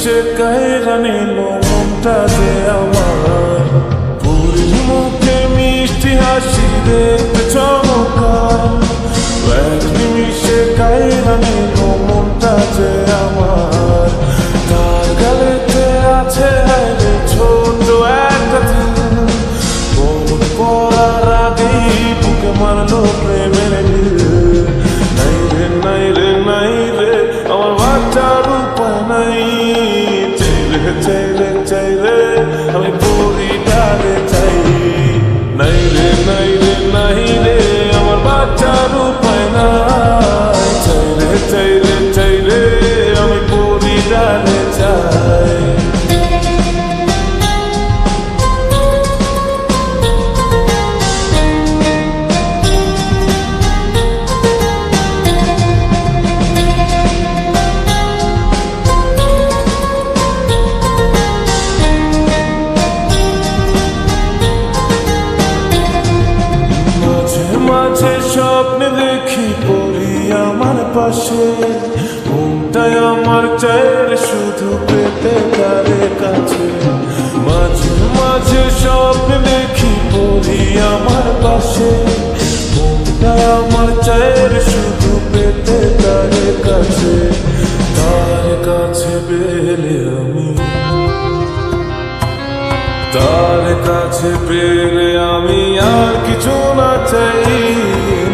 নিমিষে কায়রা নিল মনটা যে আমার। বুড়ির মুখে মিষ্টি হাসি দেখতে চমৎকার, এক নিমিষে কায়রা নিল মনটা যে আমার। তার গালেতে আছে হাইরে ছোট একটা দিন, মন পড়ার আগেই বুকে মারলো প্রেমের ঢিল। নাই রে নাই রে নাই রে আমার বাঁচার উপায় নাই, চাইলে চাইলে চাইলে আমি পরিটারে চাই। নাই রে নাই রে নাই রে আমার বাঁচার উপায় নাই, চাইলে চাইলে চাইলে আমি পরিটারে চাই। মাঝে স্বপ্নে দেখি পড়ি আমার পাশে, মনটাই আমার চায়ের শুধু পেতে তারে কাছে। মাঝে মাঝে স্বপ্নে দেখি পড়ি আমার পাশে, মনটাই আমার চায়ের শুধু পেতে তারে কাছে। তার কাছে পেলে আমি, তার কাছে পেলে আমি আর কিছু না চাই।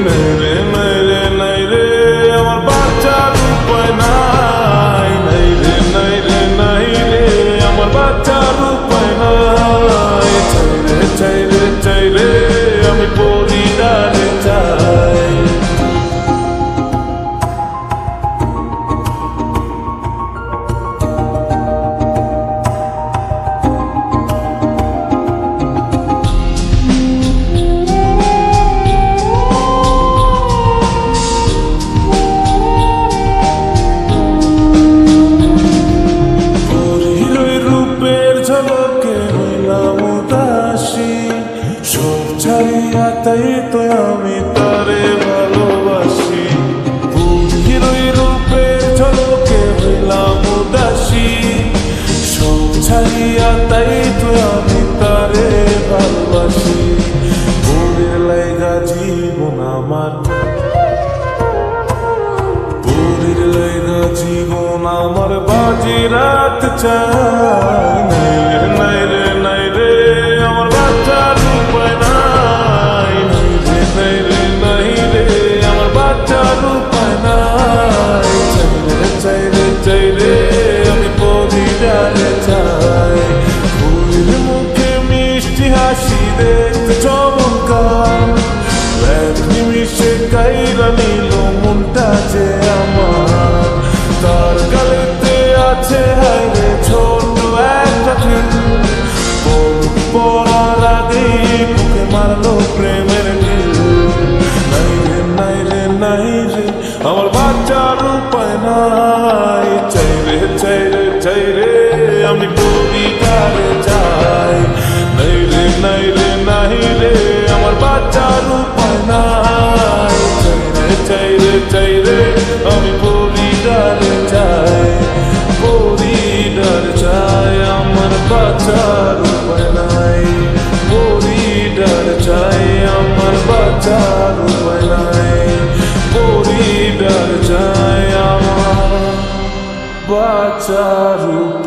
মেরে মেরে নাই রে আমার বাঁচার উপায় নাই, নাই রে নাই রে নাই রে আমার বাঁচার উপায় নাই। চাইলে চাইলে চাইলে আমি পরিটারে চাই। ছাড়িয়া তাই তো আমি তারে ভালোবাসি, বুড়ির ওই রূপের ঝলকে হইলাম উদাসী। সব ছাড়িয়া তাই তো আমি তারে ভালোবাসি, বুড়ির লাইগা জীবন আমার, বুড়ির লাইগা জীবন আমার বাজি রাখতে চাই। নাই রে নাই রে নাই রে আমার বাঁচার উপায় নাই, নাই রে নাই রে নাই রে আমার বাঁচার উপায় নাই। চাইলে চাইলে চাইলে আমি পরিটারে চাই। ফুলের মুখে মিষ্টি হাসি দেখতে চমৎকার, এক নিমিষে কাইরা নিল মনটা যে আমার। তার গালেতে আছে হাইরে ছোট একটা দিন, পড়ার আগেই বুকে মারলো প্রেমের ঢিল। নাই রে নাই রে নাই রে আমার বাঁচার উপায় নাই, চাইলে চাইলে চাইলে আমি পরিটারে চাই। নাই রে নাই রে নাই রে আমার বাঁচার উপায় নাই, চাইলে চাইলে চাইলে আমি পরিটারে চাই। পরিটারে চাই আমার বাঁচার উপায় নাই, পরিটারে চাই আমার বাঁচার উপায় নাই, পরিটারে চাই আমার বাঁচার উপায়।